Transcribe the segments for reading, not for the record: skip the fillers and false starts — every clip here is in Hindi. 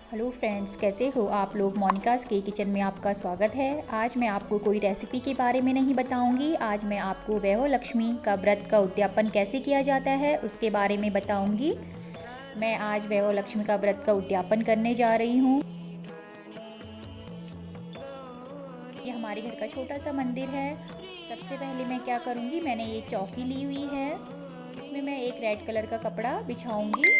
हेलो फ्रेंड्स, कैसे हो आप लोग। मोनिकास के किचन में आपका स्वागत है। आज मैं आपको कोई रेसिपी के बारे में नहीं बताऊंगी। आज मैं आपको वैभव लक्ष्मी का व्रत का उद्यापन कैसे किया जाता है उसके बारे में बताऊंगी। मैं आज वैभव लक्ष्मी का व्रत का उद्यापन करने जा रही हूँ। ये हमारे घर का छोटा सा मंदिर है। सबसे पहले मैं क्या करूँगी, मैंने ये चौकी ली हुई है। इसमें मैं एक रेड कलर का कपड़ा बिछाऊंगी।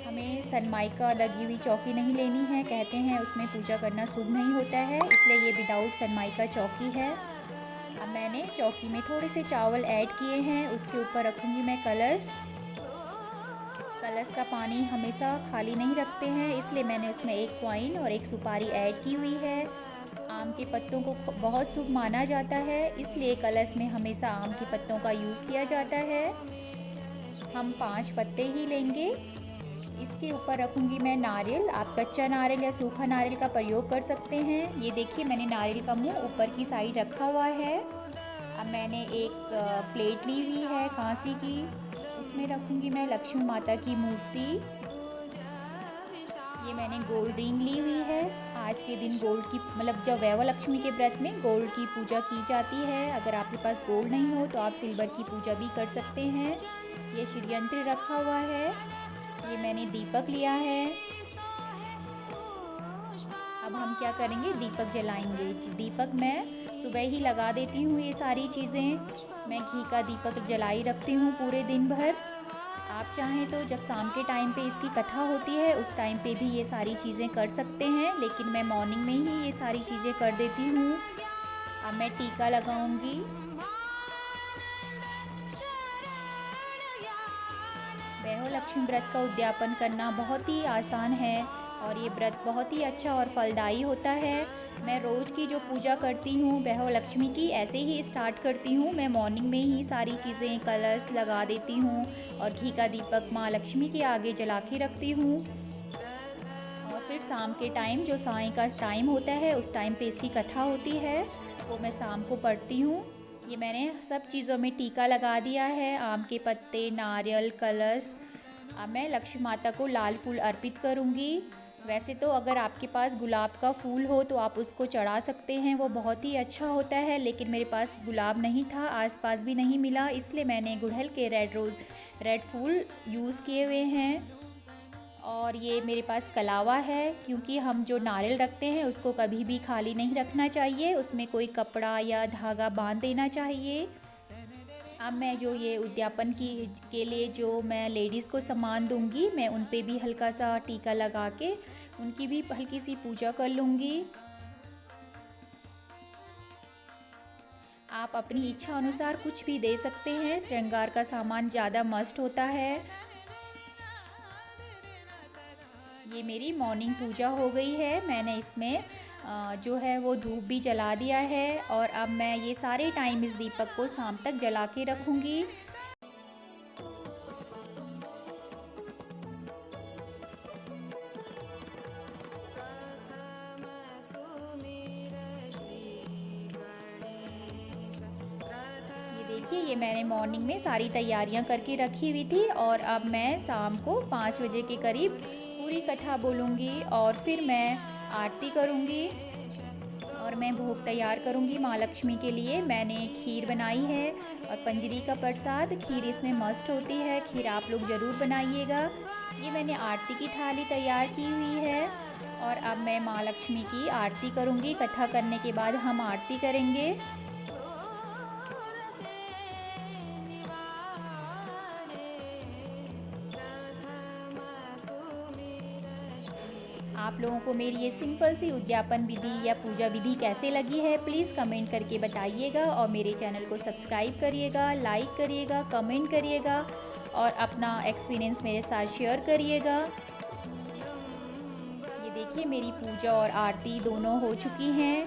हमें सनमाइका लगी हुई चौकी नहीं लेनी है, कहते हैं उसमें पूजा करना शुभ नहीं होता है, इसलिए ये विदाउट सनमाइका चौकी है। अब मैंने चौकी में थोड़े से चावल ऐड किए हैं। उसके ऊपर रखूँगी मैं कलश। कलश का पानी हमेशा खाली नहीं रखते हैं, इसलिए मैंने उसमें एक कॉइन और एक सुपारी ऐड की हुई है। आम के पत्तों को बहुत शुभ माना जाता है, इसलिए कलश में हमेशा आम के पत्तों का यूज़ किया जाता है। हम 5 पत्ते ही लेंगे। इसके ऊपर रखूँगी मैं नारियल। आप कच्चा नारियल या सूखा नारियल का प्रयोग कर सकते हैं। ये देखिए, मैंने नारियल का मुंह ऊपर की साइड रखा हुआ है। अब मैंने एक प्लेट ली हुई है कांसी की, उसमें रखूँगी मैं लक्ष्मी माता की मूर्ति। ये मैंने गोल्ड रिंग ली हुई है। आज के दिन गोल्ड की जब वैभव लक्ष्मी के व्रत में गोल्ड की पूजा की जाती है। अगर आपके पास गोल्ड नहीं हो तो आप सिल्वर की पूजा भी कर सकते हैं। ये श्रीयंत्र रखा हुआ है। ये मैंने दीपक लिया है। अब हम क्या करेंगे, दीपक जलाएंगे। दीपक मैं सुबह ही लगा देती हूँ। ये सारी चीज़ें मैं घी का दीपक जलाई रखती हूँ पूरे दिन भर। आप चाहें तो जब शाम के टाइम पे इसकी कथा होती है उस टाइम पे भी ये सारी चीज़ें कर सकते हैं, लेकिन मैं मॉर्निंग में ही ये सारी चीज़ें कर देती हूँ। अब मैं टीका लगाऊंगी। वैभव लक्ष्मी व्रत का उद्यापन करना बहुत ही आसान है और ये व्रत बहुत ही अच्छा और फलदायी होता है। मैं रोज़ की जो पूजा करती हूँ वैभव लक्ष्मी की ऐसे ही स्टार्ट करती हूँ। मैं मॉर्निंग में ही सारी चीज़ें कलश लगा देती हूँ और घी का दीपक माँ लक्ष्मी के आगे जला के रखती हूँ। और फिर शाम के टाइम, जो साईं का टाइम होता है, उस टाइम पे इसकी कथा होती है, वो मैं शाम को पढ़ती हूँ। ये मैंने सब चीज़ों में टीका लगा दिया है, आम के पत्ते, नारियल, कलश। अब मैं लक्ष्मी माता को लाल फूल अर्पित करूँगी। वैसे तो अगर आपके पास गुलाब का फूल हो तो आप उसको चढ़ा सकते हैं, वो बहुत ही अच्छा होता है, लेकिन मेरे पास गुलाब नहीं था, आसपास भी नहीं मिला, इसलिए मैंने गुड़हल के रेड फूल यूज़ किए हुए हैं। और ये मेरे पास कलावा है, क्योंकि हम जो नारियल रखते हैं उसको कभी भी खाली नहीं रखना चाहिए, उसमें कोई कपड़ा या धागा बांध देना चाहिए। अब मैं जो ये उद्यापन के लिए जो मैं लेडीज़ को सामान दूंगी, मैं उन पे भी हल्का सा टीका लगा के उनकी भी हल्की सी पूजा कर लूँगी। आप अपनी इच्छा अनुसार कुछ भी दे सकते हैं, श्रृंगार का सामान ज़्यादा मस्ट होता है। ये मेरी मॉर्निंग पूजा हो गई है। मैंने इसमें जो है वो धूप भी जला दिया है और अब मैं ये सारे टाइम इस दीपक को शाम तक जला के रखूँगी। देखिए, ये मैंने मॉर्निंग में सारी तैयारियां करके रखी हुई थी और अब मैं शाम को 5 बजे के करीब पूरी कथा बोलूँगी और फिर मैं आरती करूँगी और मैं भोग तैयार करूँगी माँ लक्ष्मी के लिए। मैंने खीर बनाई है और पंजरी का प्रसाद, खीर इसमें मस्ट होती है, खीर आप लोग ज़रूर बनाइएगा। ये मैंने आरती की थाली तैयार की हुई है और अब मैं माँ लक्ष्मी की आरती करूँगी। कथा करने के बाद हम आरती करेंगे। आप लोगों को मेरी ये सिंपल सी उद्यापन विधि या पूजा विधि कैसे लगी है, प्लीज़ कमेंट करके बताइएगा और मेरे चैनल को सब्सक्राइब करिएगा, लाइक करिएगा, कमेंट करिएगा और अपना एक्सपीरियंस मेरे साथ शेयर करिएगा। ये देखिए, मेरी पूजा और आरती दोनों हो चुकी हैं।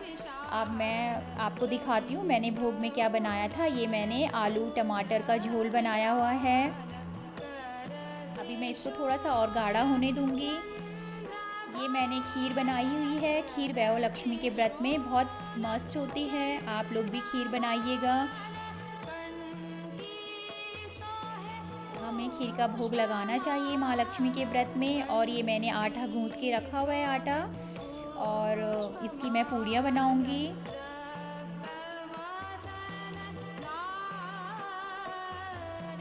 अब मैं आपको दिखाती हूँ मैंने भोग में क्या बनाया था। ये मैंने आलू टमाटर का झोल बनाया हुआ है। अभी मैं इसको थोड़ा सा और गाढ़ा होने दूँगी। ये मैंने खीर बनाई हुई है। खीर वैभव लक्ष्मी के व्रत में बहुत मस्त होती है, आप लोग भी खीर बनाइएगा। हमें हमें खीर का भोग लगाना चाहिए माँ लक्ष्मी के व्रत में। और ये मैंने आटा गूँथ के रखा हुआ है आटा, और इसकी मैं पूड़ियाँ बनाऊंगी।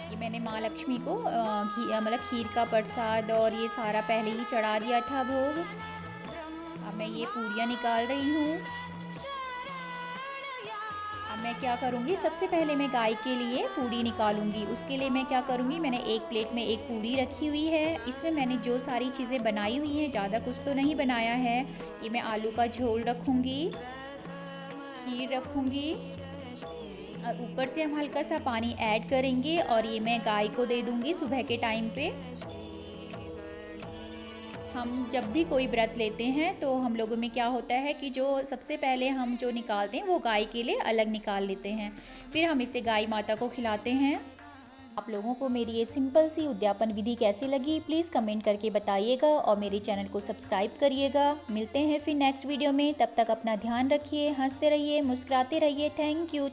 ये मैंने माँ लक्ष्मी को मतलब खीर का प्रसाद और ये सारा पहले ही चढ़ा दिया था भोग। अब मैं ये पूड़ियाँ निकाल रही हूँ। अब मैं क्या करूँगी, सबसे पहले मैं गाय के लिए पूड़ी निकालूंगी। उसके लिए मैं क्या करूँगी, मैंने एक प्लेट में एक पूड़ी रखी हुई है। इसमें मैंने जो सारी चीज़ें बनाई हुई हैं, ज़्यादा कुछ तो नहीं बनाया है। ये मैं आलू का झोल रखूँगी, खीर रखूँगी, और ऊपर से हम हल्का सा पानी ऐड करेंगे और ये मैं गाय को दे दूँगी सुबह के टाइम पे। हम जब भी कोई व्रत लेते हैं तो हम लोगों में क्या होता है कि जो सबसे पहले हम जो निकालते हैं वो गाय के लिए अलग निकाल लेते हैं, फिर हम इसे गाय माता को खिलाते हैं। आप लोगों को मेरी ये सिंपल सी उद्यापन विधि कैसी लगी प्लीज़ कमेंट करके बताइएगा, और मेरे चैनल को सब्सक्राइब करिएगा। मिलते हैं फिर नेक्स्ट वीडियो में, तब तक अपना ध्यान रखिए, हंसते रहिए, मुस्कुराते रहिए। Thank you.